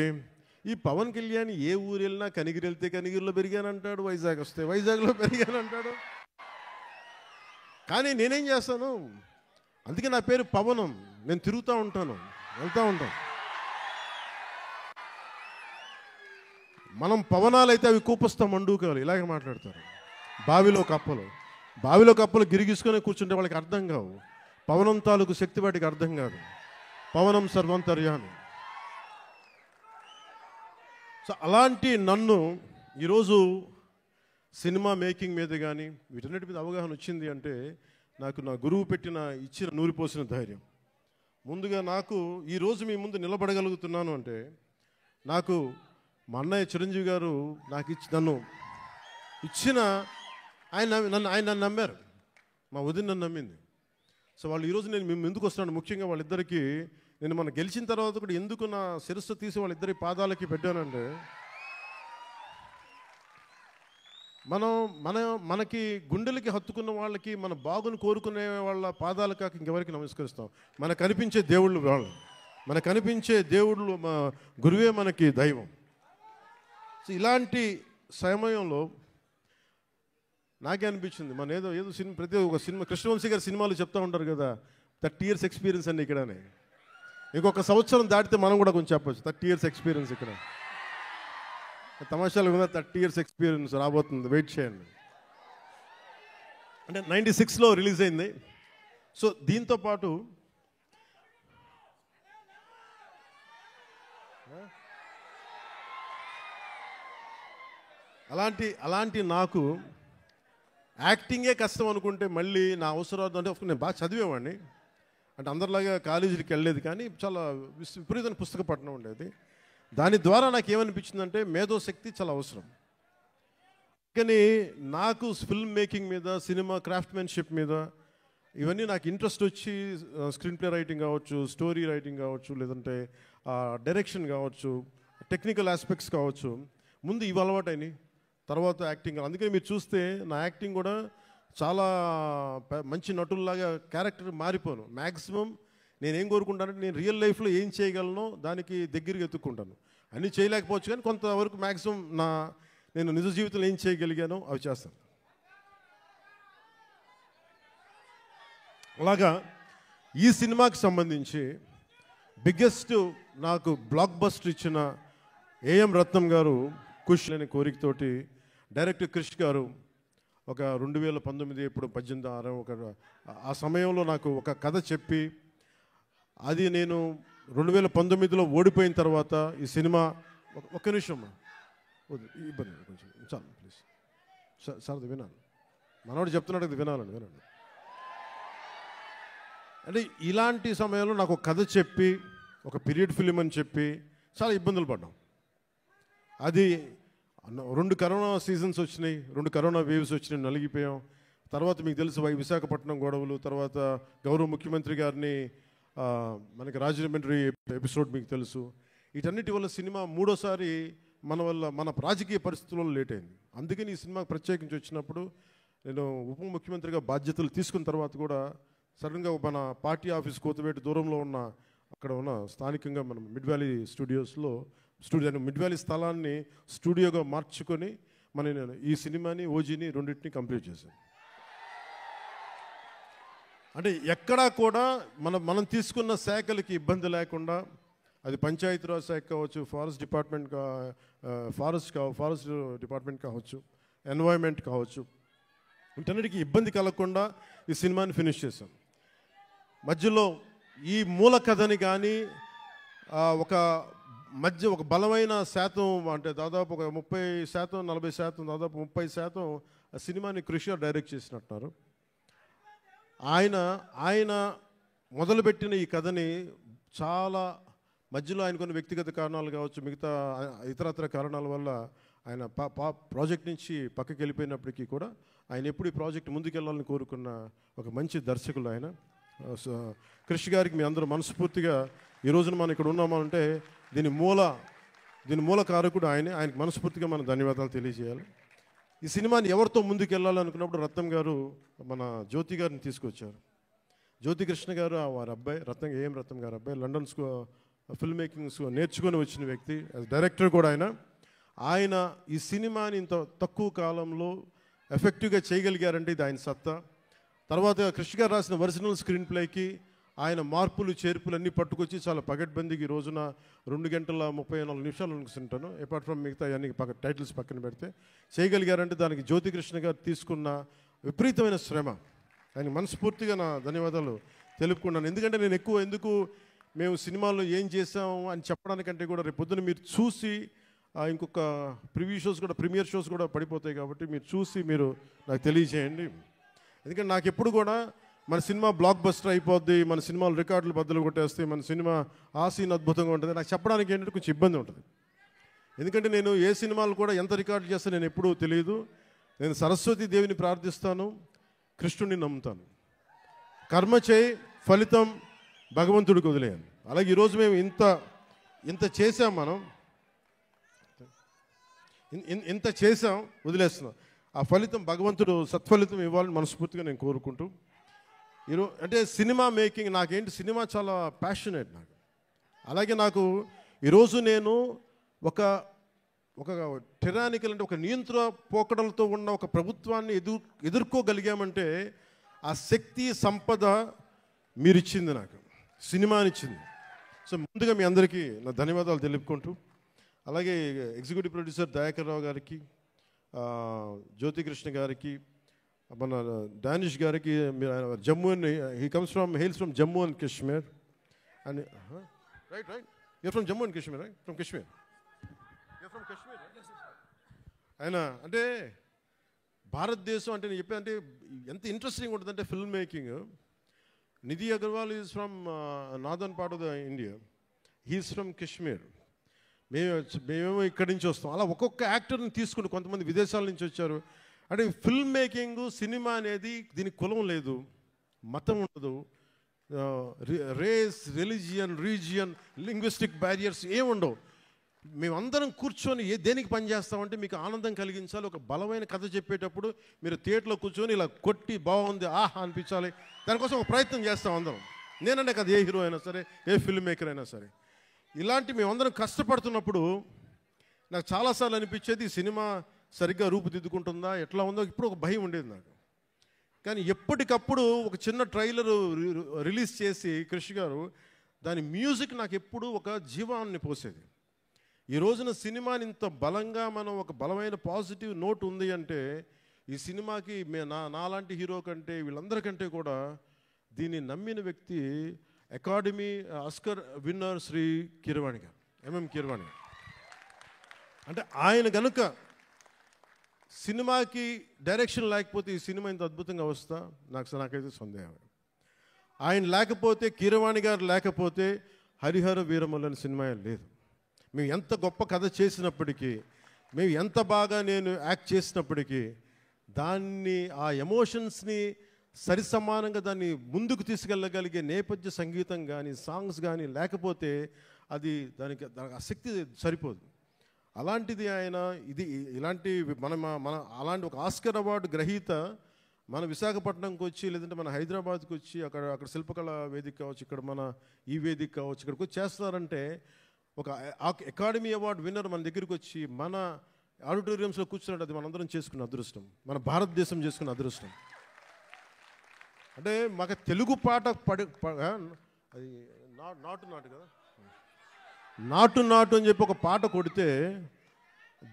ఈ పవన్ కళ్యాణ్ ఏ ఊరు వెళ్ళినా కనిగిరి వెళ్తే కనిగిరిలో పెరిగానంటాడు, వైజాగ్ వస్తే వైజాగ్లో పెరిగానంటాడు. కానీ నేనేం చేస్తాను, అందుకే నా పేరు పవనం, నేను తిరుగుతూ ఉంటాను, వెళ్తూ ఉంటాను. మనం పవనాలు అయితే అవి కూపస్తాం మండూకాలు ఇలాగే మాట్లాడతారు. బావిలో కప్పలు గిరిగిసుకొని కూర్చుంటే వాళ్ళకి అర్థం కావు. పవనం తాలూకు శక్తి వాటికి అర్థం కాదు. పవనం సర్వంతర్యామి. సో అలాంటి నన్ను ఈరోజు సినిమా మేకింగ్ మీద కానీ వీటన్నిటి మీద అవగాహన వచ్చింది అంటే నాకు నా గురువు ఇచ్చిన నూరిపోసిన ధైర్యం. ముందుగా నాకు ఈరోజు మీ ముందు నిలబడగలుగుతున్నాను అంటే నాకు మా అన్నయ్య చిరంజీవి గారు నాకు నన్ను ఇచ్చిన ఆయన నన్ను నమ్మారు, మా వదిన నన్ను నమ్మింది. సో వాళ్ళు ఈరోజు నేను మేము ఎందుకు వస్తున్నాను, ముఖ్యంగా వాళ్ళిద్దరికీ నేను మనం గెలిచిన తర్వాత కూడా ఎందుకు నా శిరస్సు తీసి వాళ్ళిద్దరి పాదాలకి పెట్టానంటే మనకి గుండెలకి హత్తుకున్న వాళ్ళకి మన బాగును కోరుకునే వాళ్ళ పాదాలు కాక ఇంకెవరికి నమస్కరిస్తాం. మనకు కనిపించే దేవుళ్ళు వాళ్ళు, మనకు కనిపించే దేవుళ్ళు మా గురువే మనకి దైవం. సో ఇలాంటి సమయంలో నాకే అనిపించింది, మన ఏదో సినిమా ప్రతి ఒక్క సినిమా కృష్ణవంశీ గారి సినిమాలు చెప్తూ ఉంటారు కదా, 30 years ఎక్స్పీరియన్స్ అండి ఇక్కడనే. ఇంకొక సంవత్సరం దాటితే మనం కూడా కొంచెం చెప్పచ్చు 30 years ఎక్స్పీరియన్స్ ఇక్కడ. తమాషాలు కూడా 30 years ఎక్స్పీరియన్స్ రాబోతుంది, వెయిట్ చేయండి. అంటే 96లో రిలీజ్ అయింది. సో దీంతో పాటు అలాంటి నాకు యాక్టింగే కష్టం అనుకుంటే మళ్ళీ నా అవసరాలు అంటే నేను బాగా చదివేవాడిని, అంటే అందరిలాగా కాలేజీకి వెళ్ళలేదు, కానీ చాలా విపరీతమైన పుస్తక పఠనం ఉండేది. దాని ద్వారా నాకు ఏమనిపించిందంటే మేధోశక్తి చాలా అవసరం. కానీ నాకు ఫిల్మ్ మేకింగ్ మీద, సినిమా క్రాఫ్ట్మెన్షిప్ మీద ఇవన్నీ నాకు ఇంట్రెస్ట్ వచ్చి స్క్రీన్ ప్లే రైటింగ్ కావచ్చు, స్టోరీ రైటింగ్ కావచ్చు, లేదంటే డైరెక్షన్ కావచ్చు, టెక్నికల్ ఆస్పెక్ట్స్ కావచ్చు, ముందు ఇవి అలవాటైనాయి, తర్వాత యాక్టింగ్. అందుకని మీరు చూస్తే నా యాక్టింగ్ కూడా చాలా మంచి నటుల్లాగా క్యారెక్టర్ మారిపోను. మ్యాక్సిమం నేనేం కోరుకుంటానంటే నేను రియల్ లైఫ్లో ఏం చేయగలనో దానికి దగ్గరగా ఎత్తుక్కుంటాను. అన్నీ చేయలేకపోవచ్చు కానీ కొంతవరకు మ్యాక్సిమం నేను నిజ జీవితంలో ఏం చేయగలిగానో అవి చేస్తాను. అలాగా ఈ సినిమాకి సంబంధించి బిగ్గెస్ట్ నాకు బ్లాక్ బస్టర్ ఇచ్చిన ఏఎం రత్నం గారు ఖుష్ అనే కోరికతోటి డైరెక్టర్ క్రిష్ గారు ఒక 2019 ఇప్పుడు 18 ఆ సమయంలో నాకు ఒక కథ చెప్పి, అది నేను 2019లో ఓడిపోయిన తర్వాత ఈ సినిమా ఒక్క నిమిషం ఇబ్బంది కొంచెం చాలు ప్లీజ్ సార్, అది వినాలి, మనవాడు చెప్తున్నాడు, అది వినాలి. అంటే ఇలాంటి సమయంలో నాకు ఒక కథ చెప్పి ఒక పీరియడ్ ఫిలిం అని చెప్పి చాలా ఇబ్బందులు పడ్డాం. అది 2 కరోనా సీజన్స్ వచ్చినాయి, 2 కరోనా వేవ్స్ వచ్చినాయి, నలిగిపోయాం. తర్వాత మీకు తెలుసు విశాఖపట్నం గొడవలు, తర్వాత గౌరవ ముఖ్యమంత్రి గారిని మనకి రాజమండ్రి ఎపిసోడ్ మీకు తెలుసు. వీటన్నిటి వల్ల సినిమా 3వసారి మన రాజకీయ పరిస్థితుల్లో లేట్ అయింది. అందుకని ఈ సినిమాకి ప్రత్యేకించి వచ్చినప్పుడు నేను ఉప ముఖ్యమంత్రిగా బాధ్యతలు తీసుకున్న తర్వాత కూడా సడన్గా మన పార్టీ ఆఫీస్ కోతవేటు దూరంలో ఉన్న అక్కడ ఉన్న స్థానికంగా మనం మిడ్ వ్యాలీ స్టూడియోస్లో మిడ్ వ్యాలీ స్థలాన్ని స్టూడియోగా మార్చుకొని నేను ఈ సినిమాని ఓజీని రెండింటిని కంప్లీట్ చేశాను. అంటే ఎక్కడా కూడా మనం తీసుకున్న శాఖలకి ఇబ్బంది లేకుండా, అది పంచాయతీరాజ్ శాఖ కావచ్చు, ఫారెస్ట్ డిపార్ట్మెంట్ కావచ్చు, ఎన్వైర్న్మెంట్ కావచ్చు, వీటన్నిటికీ ఇబ్బంది కలగకుండా ఈ సినిమాని ఫినిష్ చేశాం. మధ్యలో ఈ మూల కథని కానీ ఒక బలమైన శాతం, అంటే దాదాపు ఒక 30% 40% దాదాపు 30% ఆ సినిమాని కృషి డైరెక్ట్ చేసినట్టున్నారు. ఆయన మొదలుపెట్టిన ఈ కథని చాలా మధ్యలో ఆయన కొన్ని వ్యక్తిగత కారణాలు కావచ్చు, మిగతా ఇతరత్ర కారణాల వల్ల ఆయన ప్రాజెక్ట్ నుంచి పక్కకి వెళ్ళిపోయినప్పటికీ కూడా ఆయన ఎప్పుడు ఈ ప్రాజెక్ట్ ముందుకెళ్ళాలని కోరుకున్న ఒక మంచి దర్శకులు ఆయన. క్రిష్ గారికి మీ అందరూ మనస్ఫూర్తిగా ఈ రోజున మనం ఇక్కడ ఉన్నామంటే దీని మూల కారకుడు ఆయనకి మనస్ఫూర్తిగా మనం ధన్యవాదాలు తెలియజేయాలి. ఈ సినిమాని ఎవరితో ముందుకెళ్ళాలనుకున్నప్పుడు రత్నం గారు మన జ్యోతి గారిని తీసుకొచ్చారు. జ్యోతి కృష్ణ గారు వారి అబ్బాయి రత్నం గారు అబ్బాయి లండన్ ఫిల్మ్ మేకింగ్ నేర్చుకొని వచ్చిన వ్యక్తి, డైరెక్టర్ కూడా ఆయన ఈ సినిమాని ఇంత తక్కువ కాలంలో ఎఫెక్టివ్గా చేయగలిగారంటే ఇది ఆయన సత్తా. తర్వాత కృష్ణ గారు రాసిన ఒరిజినల్ స్క్రీన్ ప్లేకి ఆయన మార్పులు చేర్పులు అన్నీ పట్టుకొచ్చి చాలా పగడ్బందీకి ఈ రోజున 2 గంటల 34 నిమిషాలు అనుకుంటాను, అపార్ట్ ఫ్రమ్ మిగతా అన్ని టైటిల్స్ పక్కన పెడితే చేయగలిగారంటే దానికి జ్యోతి కృష్ణ గారు తీసుకున్న విపరీతమైన శ్రమ. ఆయన మనస్ఫూర్తిగా నా ధన్యవాదాలు తెలుపుకున్నాను. ఎందుకంటే నేను ఎందుకు మేము సినిమాల్లో ఏం చేసాము అని చెప్పడానికంటే కూడా రేపు పొద్దున మీరు చూసి ఇంకొక ప్రీమియర్ షోస్ కూడా పడిపోతాయి కాబట్టి మీరు చూసి మీరు నాకు తెలియజేయండి. ఎందుకంటే నాకు ఎప్పుడు కూడా మన సినిమా బ్లాక్ బస్టర్ అయిపోద్ది, మన సినిమాలు రికార్డులు బద్దలు కొట్టేస్తాయి, మన సినిమా ఆ సీన్ అద్భుతంగా ఉంటుంది నాకు చెప్పడానికి ఏంటంటే కొంచెం ఇబ్బంది ఉంటుంది. ఎందుకంటే నేను ఏ సినిమాలు కూడా ఎంత రికార్డు చేస్తే నేను ఎప్పుడూ తెలియదు. నేను సరస్వతి దేవిని ప్రార్థిస్తాను, కృష్ణుడిని నమ్ముతాను. కర్మ చేయి, ఫలితం భగవంతుడికి వదిలేయాలి. అలాగే ఈరోజు మేము ఇంత చేసాం, మనం ఇంత చేసాం, వదిలేస్తున్నాం. ఆ ఫలితం భగవంతుడు సత్ఫలితం ఇవ్వాలని మనస్ఫూర్తిగా నేను కోరుకుంటూ ఈరోజు అంటే సినిమా మేకింగ్ నాకేంటి సినిమా చాలా ప్యాషనేట్ నాకు. అలాగే నాకు ఈరోజు నేను ఒక టెరానికల్ అంటే ఒక నియంత్రణ పోకడలతో ఉన్న ఒక ప్రభుత్వాన్ని ఎదుర్కోగలిగామంటే ఆ శక్తి సంపద మీరిచ్చింది, నాకు సినిమానిచ్చింది. సో ముందుగా మీ అందరికీ నా ధన్యవాదాలు తెలుపుకుంటూ అలాగే ఎగ్జిక్యూటివ్ ప్రొడ్యూసర్ దయాకర్ రావు గారికి, జ్యోతి కృష్ణ గారికి, మన డానిష్ గారికి, Jammu and hails from Jammu and Kashmir and right your from Jammu and Kashmir right from Kashmir ఆయన అంటే భారతదేశం అంటే నేను చెప్పాను అంటే ఎంత ఇంట్రెస్టింగ్ ఉంటుందంటే film making. Nidhi Agarwal is from northern part of the India, he is from Kashmir. మేమేమో ఇక్కడి నుంచి వస్తాం. అలా ఒక్కొక్క యాక్టర్ని తీసుకుని కొంతమంది విదేశాల నుంచి వచ్చారు. అంటే ఫిల్మ్ మేకింగ్ సినిమా అనేది దీనికి కులం లేదు, మతం ఉండదు, race, religion, region, linguistic barriers ఏముండవు. మేమందరం కూర్చొని దేనికి పనిచేస్తామంటే మీకు ఆనందం కలిగించాలి. ఒక బలమైన కథ చెప్పేటప్పుడు మీరు థియేటర్లో కూర్చొని ఇలా కొట్టి బాగుంది ఆహా అనిపించాలి, దానికోసం ఒక ప్రయత్నం చేస్తాం అందరం. నేనంటే కదా ఏ హీరో అయినా సరే, ఏ ఫిల్మ్ మేకర్ అయినా సరే, ఇలాంటి మేమందరం కష్టపడుతున్నప్పుడు నాకు చాలాసార్లు అనిపించేది ఈ సినిమా సరిగ్గా రూపుదిద్దుకుంటుందా ఎట్లా ఉందో ఇప్పుడు ఒక భయం ఉండేది నాకు. కానీ ఎప్పటికప్పుడు ఒక చిన్న ట్రైలర్ రిలీజ్ చేసి కృషి గారు దాని మ్యూజిక్ నాకు ఎప్పుడు ఒక జీవాన్ని పోసేది. ఈ రోజున సినిమాని ఇంత బలంగా మనం ఒక బలమైన పాజిటివ్ నోట్ ఉంది అంటే ఈ సినిమాకి నాలాంటి హీరో కంటే వీళ్ళందరికంటే కూడా దీన్ని నమ్మిన వ్యక్తి academy Oscar winner Shri Keeravani గారు, ఎంఎం కీరవాణి గారు. అంటే ఆయన కనుక సినిమాకి డైరెక్షన్ లేకపోతే ఈ సినిమా ఇంత అద్భుతంగా వస్తా నాకైతే సందేహం. ఆయన లేకపోతే, కీరవాణి గారు లేకపోతే హరిహర వీరమల్లు అనే సినిమా లేదు. మేము ఎంత గొప్ప కథ చేసినప్పటికీ, మేము ఎంత బాగా నేను యాక్ట్ చేసినప్పటికీ దాన్ని ఆ ఎమోషన్స్ని సరిసమానంగా దాన్ని ముందుకు తీసుకెళ్ళగలిగే నేపథ్య సంగీతం కానీ సాంగ్స్ కానీ లేకపోతే అది దానికి ఆ శక్తి సరిపోదు. అలాంటిది ఆయన ఇలాంటి మన అలాంటి ఒక ఆస్కర్ అవార్డు గ్రహీత మన విశాఖపట్నంకి వచ్చి లేదంటే మన హైదరాబాద్కి వచ్చి అక్కడ శిల్పకళ వేదిక కావచ్చు, ఇక్కడ మన ఈ వేదిక కావచ్చు, ఇక్కడికి వచ్చి చేస్తున్నారంటే ఒక అకాడమీ అవార్డు విన్నర్ మన దగ్గరికి వచ్చి మన ఆడిటోరియంస్లో కూర్చున్నట్టు అది మనందరం చేసుకున్న అదృష్టం, మన భారతదేశం చేసుకున్న అదృష్టం. అంటే మాకు తెలుగు పాట అది నాటు కదా, నాటు అని చెప్పి ఒక పాట కొడితే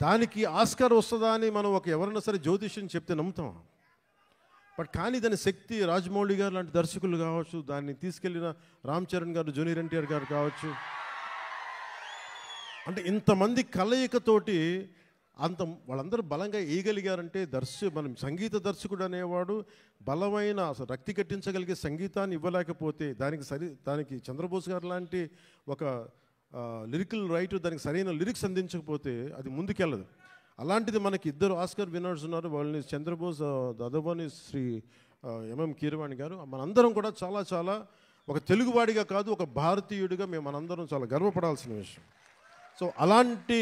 దానికి ఆస్కార్ వస్తుందా అని మనం ఎవరైనా సరే జ్యోతిష్యం చెప్తే నమ్ముతాం. బట్ కానీ దాని శక్తి రాజమౌళి గారు లాంటి దర్శకులు కావచ్చు, దాన్ని తీసుకెళ్ళిన రామ్ చరణ్ గారు, జూనియర్ ఎన్టీఆర్ గారు కావచ్చు, అంటే ఇంతమంది కలయికతోటి వాళ్ళందరూ బలంగా వేయగలిగారంటే మనం సంగీత దర్శకుడు అనేవాడు బలమైన అసలు రక్తి కట్టించగలిగే సంగీతాన్ని ఇవ్వలేకపోతే దానికి చంద్రబోస్ గారు లాంటి ఒక లిరికల్ రైటర్ దానికి సరైన లిరిక్స్ అందించకపోతే అది ముందుకెళ్ళదు. అలాంటిది మనకి ఇద్దరు ఆస్కర్ విన్నర్స్ ఉన్నారు. వాళ్ళని Chandrabose, the other one is Shri MM Keeravani గారు. మనందరం కూడా చాలా చాలా ఒక తెలుగువాడిగా కాదు, ఒక భారతీయుడిగా మనందరం చాలా గర్వపడాల్సిన విషయం. సో అలాంటి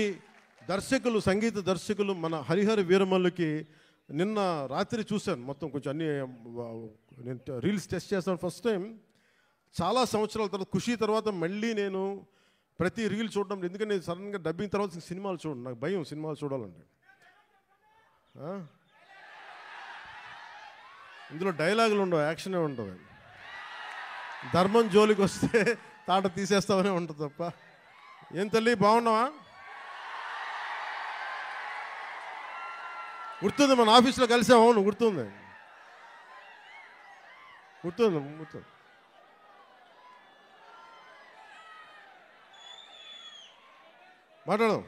దర్శకులు, సంగీత దర్శకులు మన హరిహర వీరమల్లుకి నిన్న రాత్రి చూశాను మొత్తం. కొంచెం అన్ని నేను రీల్స్ టెస్ట్ చేస్తాను ఫస్ట్ టైం చాలా సంవత్సరాల తర్వాత. ఖుషి తర్వాత మళ్ళీ నేను ప్రతి రీల్ చూడడం, ఎందుకంటే నేను సడన్గా డబ్బింగ్ తర్వాత సినిమాలు చూడండి, నాకు భయం సినిమాలు చూడాలంటే. ఇందులో డైలాగులు ఉండవు, యాక్షనే ఉంటుంది. ధర్మం జోలికి వస్తే తాట తీసేస్తామనే ఉంటుంది తప్ప. ఏం తల్లి బాగున్నావా? గుర్తుంది, మన ఆఫీస్లో కలిసాము. అవును గుర్తుంది. మాట్లాడదాం.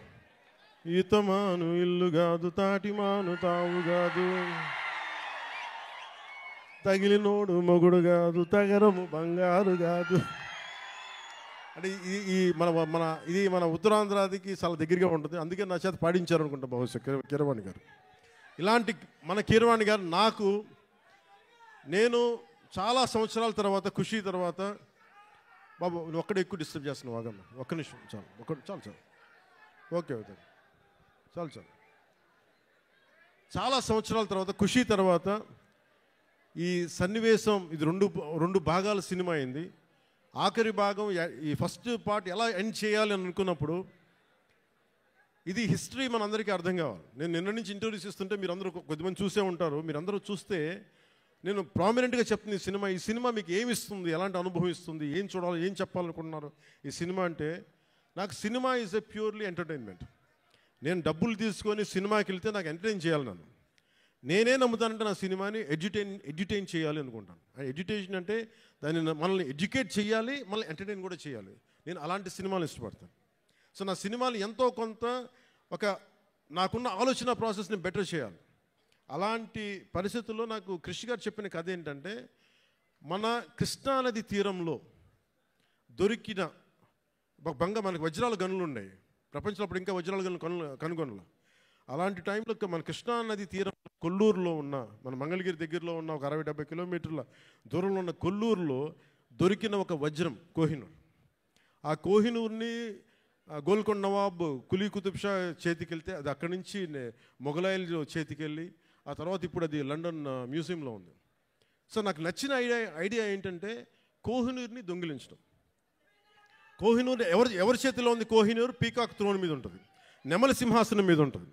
ఈతమాను ఇల్లు కాదు, తాటిమాను తావు కాదు, తగిలినోడు మొగుడు కాదు, తగరము బంగారు కాదు. అంటే ఇది మన ఉత్తరాంధ్రాదికి చాలా దగ్గరగా ఉంటుంది. అందుకే నా చేత పాడించారు అనుకుంటా బహుశా కీరవాణి గారు. ఇలాంటి మన కీరవాణి గారు నేను చాలా సంవత్సరాల తర్వాత, ఖుషి తర్వాత, బాబు నువ్వు ఒక్కడే ఎక్కువ డిస్టర్బ్ చేస్తున్నావు, వాగమ్మ ఒక్క నిమిషం చాలు, చాలు ఓకే అవుతుంది, చాలు. చాలా సంవత్సరాల తర్వాత, ఖుషి తర్వాత ఈ సన్నివేశం, ఇది రెండు భాగాల సినిమా అయింది. ఆఖరి భాగం, ఈ ఫస్ట్ పార్ట్ ఎలా ఎండ్ చేయాలి అని అనుకున్నప్పుడు, ఇది హిస్టరీ మనందరికీ అర్థం కావాలి. నేను నిన్న నుంచి ఇంటర్వ్యూస్ ఇస్తుంటే మీరందరూ కొద్దిమంది చూసే ఉంటారు. మీరందరూ చూస్తే నేను ప్రామినెంట్గా చెప్తున్న ఈ సినిమా మీకు ఏమి ఇస్తుంది, ఎలాంటి అనుభవం ఇస్తుంది, ఏం చూడాలి, ఏం చెప్పాలనుకుంటున్నారు ఈ సినిమా అంటే. నాకు cinema is a purely entertainment. నేను డబ్బులు తీసుకొని సినిమాకి వెళ్తే నాకు ఎంటర్టైన్ చేయాలి. నేనే నమ్ముతానంటే నా సినిమాని ఎడ్యుటైన్ చేయాలి అనుకుంటాను. ఎడ్యుటేషన్ అంటే మనల్ని ఎడ్యుకేట్ చేయాలి, మనల్ని ఎంటర్టైన్ కూడా చేయాలి. నేను అలాంటి సినిమాలు ఇష్టపడతాను. సో నా సినిమాలు ఎంతో కొంత నాకున్న ఆలోచన ప్రాసెస్ని బెటర్ చేయాలి. అలాంటి పరిస్థితుల్లో నాకు కృషి గారు చెప్పిన కథ ఏంటంటే, మన కృష్ణానది తీరంలో దొరికిన మనకి వజ్రాల గనులు ఉన్నాయి ప్రపంచంలో. అప్పుడు ఇంకా వజ్రాల గనులు కనుగొనల. అలాంటి టైంలో మన కృష్ణానది తీరం కొల్లూరులో ఉన్న, మన మంగళగిరి దగ్గరలో ఉన్న ఒక 60-70 కిలోమీటర్ల దూరంలో ఉన్న కొల్లూరులో దొరికిన ఒక వజ్రం కోహినూర్. ఆ కోహినూర్ని గోల్కొండ నవాబ్ కులీ కుతుబ్ షా చేతికెళ్తే అది అక్కడి నుంచి మొఘలాయిల చేతికెళ్ళి ఆ తర్వాత ఇప్పుడు అది లండన్ మ్యూజియంలో ఉంది. సో నాకు నచ్చిన ఐడియా ఏంటంటే కోహినూర్ని దొంగిలించడం. కోహినూర్ ఎవరి చేతిలో ఉంది? కోహినూర్ పీకాక్ త్రోన్ మీద ఉంటుంది, నెమలి సింహాసనం మీద ఉంటుంది.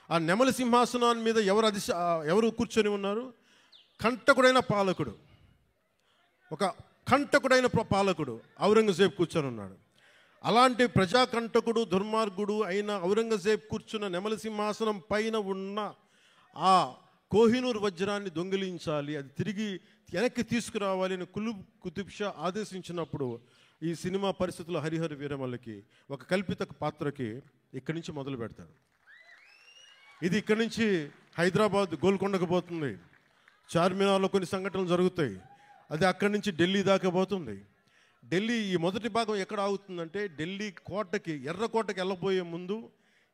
ఆ నెమలి సింహాసనాన్ని మీద ఎవరు కూర్చొని ఉన్నారు? కంటకుడైన పాలకుడు, ఒక కంటకుడైన పాలకుడు ఔరంగజేబ్ కూర్చొని ఉన్నాడు. అలాంటి ప్రజాకంటకుడు, దుర్మార్గుడు అయిన ఔరంగజేబ్ కూర్చున్న నెమలి సింహాసనం పైన ఉన్న ఆ కోహినూర్ వజ్రాన్ని దొంగిలించాలి, అది తిరిగి వెనక్కి తీసుకురావాలి అని కుతుబ్ షా ఆదేశించినప్పుడు ఈ సినిమా పరిస్థితుల్లో హరిహర వీరమల్లుకి ఒక కల్పిత పాత్రకి ఇక్కడి నుంచి మొదలు పెడతారు. ఇది ఇక్కడి నుంచి హైదరాబాద్ గోల్కొండకు పోతుంది, చార్మినార్లో కొన్ని సంఘటనలు జరుగుతాయి, అది అక్కడి నుంచి ఢిల్లీ దాకా పోతుంది. ఢిల్లీ ఈ మొదటి భాగం ఎక్కడ ఆగుతుందంటే, ఢిల్లీ కోటకి, ఎర్రకోటకి వెళ్ళబోయే ముందు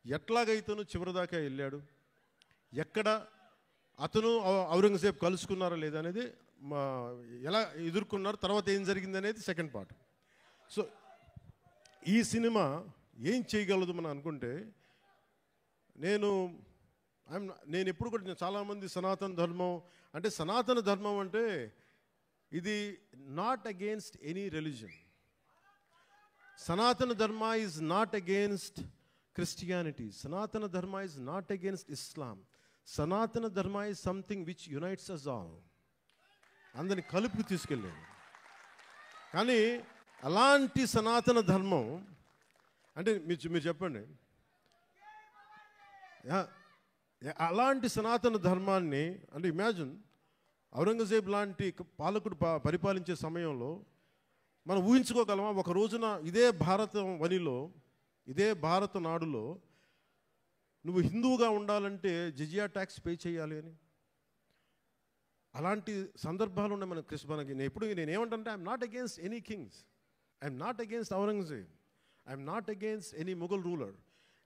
ఎట్లాగైతేనూ చివరి దాకా వెళ్ళాడు, ఎక్కడ అతను ఔరంగజేబ్ కలుసుకున్నారా లేదా అనేది, ఎలా ఎదుర్కొన్నారు, తర్వాత ఏం జరిగింది అనేది సెకండ్ పార్ట్. సో ఈ సినిమా ఏం చేయగలదు మనం అనుకుంటే, నేను ఎప్పుడు కూడా, చాలామంది సనాతన ధర్మం అంటే ఇది నాట్ అగేన్స్ట్ ఎనీ రిలీజన్. సనాతన Dharma is not against Christianity. సనాతన Dharma is not against Islam. Sanatana Dharma is something which unites us all. అందరిని కలుపుకు తీసుకెళ్ళాడు. కానీ అలాంటి సనాతన ధర్మం అంటే మీరు చెప్పండి, అలాంటి సనాతన ధర్మాన్ని అంటే ఇమాజిన్, ఔరంగజేబ్ లాంటి పాలకుడు పరిపాలించే సమయంలో మనం ఊహించుకోగలమా? ఒక రోజున ఇదే భారత వనిలో, ఇదే భారత నాడులో నువ్వు హిందువుగా ఉండాలంటే జిజియా ట్యాక్స్ పే చేయాలి అని. అలాంటి సందర్భాలు ఉన్నాయి మనకి. నేనేమంటే I'm not against any kings, I'm not against Aurangzeb, I'm not against any Mughal ruler.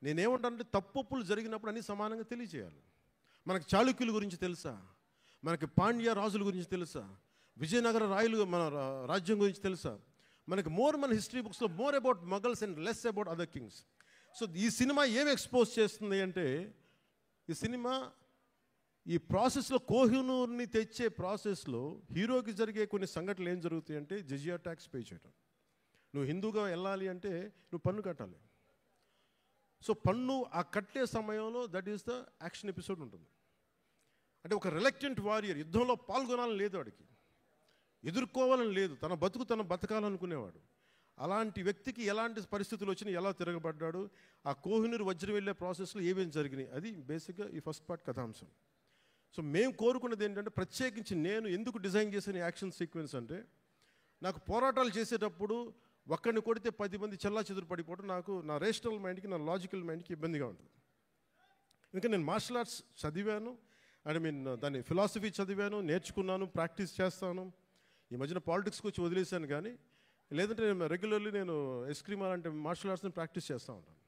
నేనేమంటానంటే తప్పులు జరిగినప్పుడు అన్నీ సమానంగా తెలియజేయాలి. మనకి చాళుక్యుల గురించి తెలుసా, మనకి పాండ్య రాజుల గురించి తెలుసా, విజయనగర రాయలు మన రాజ్యం గురించి తెలుసా, మనకి మన హిస్టరీ బుక్స్లో more about Mughals and less about other Kings. So ఈ సినిమా ఏం ఎక్స్పోజ్ చేస్తుంది అంటే, ఈ సినిమా ఈ ప్రాసెస్లో కోహినూర్ని తెచ్చే ప్రాసెస్లో హీరోకి జరిగే కొన్ని సంఘటనలు ఏం జరుగుతాయి అంటే, జిజియా ట్యాక్స్ పే చేయడం. నువ్వు హిందూగా వెళ్ళాలి అంటే నువ్వు పన్ను కట్టాలి. సో పన్ను ఆ కట్టే సమయంలో that is the action episode ఉంటుంది. అంటే ఒక రిలక్టెంట్ వారియర్, యుద్ధంలో పాల్గొనాలని లేదు, వాడికి ఎదుర్కోవాలని లేదు, తన బతుకు తను బతకాలనుకునేవాడు. అలాంటి వ్యక్తికి ఎలాంటి పరిస్థితులు వచ్చినా ఎలా తిరగబడ్డాడు, ఆ కోహినూర్ వజ్రం వెళ్ళే ప్రాసెస్లో ఏమేమి జరిగినాయి, అది బేసిక్గా ఈ ఫస్ట్ పార్ట్ కథాంశం. సో మేము కోరుకున్నది ఏంటంటే, ప్రత్యేకించి నేను ఎందుకు డిజైన్ చేసిన యాక్షన్ సీక్వెన్స్ అంటే, నాకు పోరాటాలు చేసేటప్పుడు ఒక్కడిని కొడితే 10 మంది చెల్లా చెదురు పడిపోవడం నాకు నా రేషనల్ మైండ్కి, నా లాజికల్ మైండ్కి ఇబ్బందిగా ఉంటుంది. ఇంకా నేను మార్షల్ ఆర్ట్స్ చదివాను, దాన్ని ఫిలాసఫీ చదివాను, నేర్చుకున్నాను, ప్రాక్టీస్ చేస్తాను. ఈ మధ్యన పాలిటిక్స్కి వచ్చి వదిలేశాను, కానీ లేదంటే నేను రెగ్యులర్లీ నేను ఎస్క్రీమ్ అంటే మార్షల్ ఆర్ట్స్ని ప్రాక్టీస్ చేస్తూ ఉంటాను.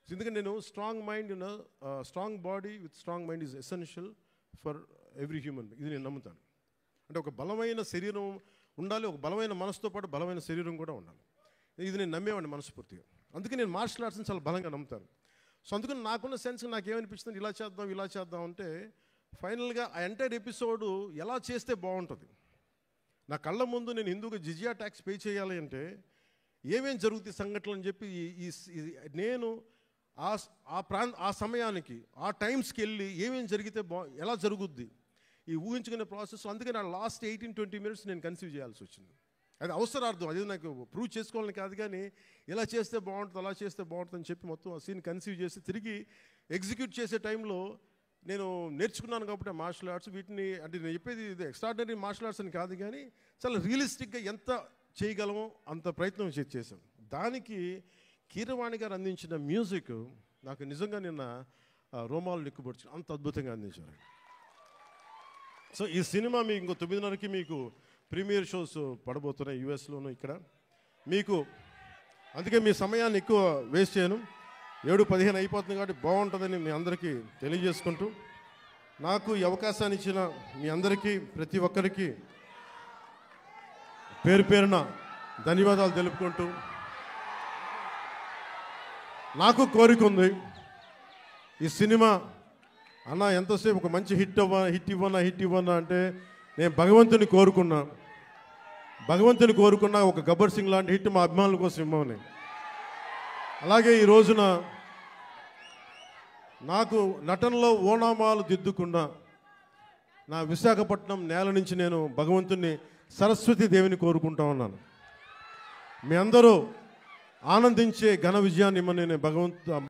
ఎందుకంటే నేను strong mind, strong body with strong mind is essential for every human. ఇది నేను నమ్ముతాను. అంటే ఒక బలమైన శరీరం ఉండాలి, ఒక బలమైన మనసుతో పాటు బలమైన శరీరం కూడా ఉండాలి. ఇది నేను నమ్మేవాడిని మనస్ఫూర్తిగా. అందుకే నేను మార్షల్ ఆర్ట్స్ని చాలా బలంగా నమ్ముతాను. సో అందుకని నాకున్న సెన్స్ నాకేమనిపిస్తుంది, ఇలా చేద్దాం అంటే ఫైనల్గా ఆ ఎంటైర్ ఎపిసోడు ఎలా చేస్తే బాగుంటుంది. నా కళ్ళ ముందు నేను హిందూగా జిజియా ట్యాక్స్ పే చేయాలి అంటే ఏమేం జరుగుతాయి సంఘటనలు అని చెప్పి నేను ఆ సమయానికి ఆ టైమ్స్కి వెళ్ళి ఏమేం జరిగితే ఎలా జరుగుద్ది ఈ ఊహించుకునే ప్రాసెస్. అందుకే నా లాస్ట్ 18-20 మినిట్స్ నేను కన్సీవ్ చేయాల్సి వచ్చింది. అది అవసరార్థం, అది నాకు ప్రూవ్ చేసుకోవాలని కాదు, కానీ ఇలా చేస్తే బాగుంటుంది, అలా చేస్తే బాగుంటుంది అని చెప్పి మొత్తం ఆ సీన్ కన్సీవ్ చేసి తిరిగి ఎగ్జిక్యూట్ చేసే టైంలో నేను నేర్చుకున్నాను కాబట్టి మార్షల్ ఆర్ట్స్. వీటిని అంటే నేను చెప్పేది ఇది ఎక్స్ట్రాడినరీ మార్షల్ ఆర్ట్స్ అని కాదు, కానీ చాలా రియలిస్టిక్గా ఎంత చేయగలమో అంత ప్రయత్నం చేశాను. దానికి కీరవాణి గారు అందించిన మ్యూజిక్ నాకు నిజంగా నిన్న రోమాలు నిక్కుపొడిచి అంత అద్భుతంగా అందించారు. సో ఈ సినిమా మీకు ఇంకో 9:30కి మీకు ప్రీమియర్ షోస్ పడబోతున్నాయి యూఎస్లోను, ఇక్కడ మీకు. అందుకే మీ సమయాన్ని ఎక్కువ వేస్ట్ చేయను. 7:15 అయిపోతుంది కాబట్టి బాగుంటుందని మీ అందరికీ తెలియజేసుకుంటూ, నాకు ఈ అవకాశాన్ని ఇచ్చిన మీ అందరికీ, ప్రతి ఒక్కరికి పేరు పేరున ధన్యవాదాలు తెలుపుకుంటూ, నాకు కోరిక ఉంది, ఈ సినిమా అన్న ఎంతసేపు ఒక మంచి హిట్ ఇవ్వనా అంటే నేను భగవంతుని కోరుకున్నా ఒక గబ్బర్ సింగ్ లాంటి హిట్ మా అభిమానుల కోసం ఇవ్వమని. అలాగే ఈ రోజున నాకు నటనలో ఓనామాలు దిద్దుకున్న నా విశాఖపట్నం నేల నుంచి నేను భగవంతుని సరస్వతి దేవిని కోరుకుంటా ఉన్నాను. మీ అందరూ ఆనందించే ఘన విజయాన్ని ఇమ్మని నేను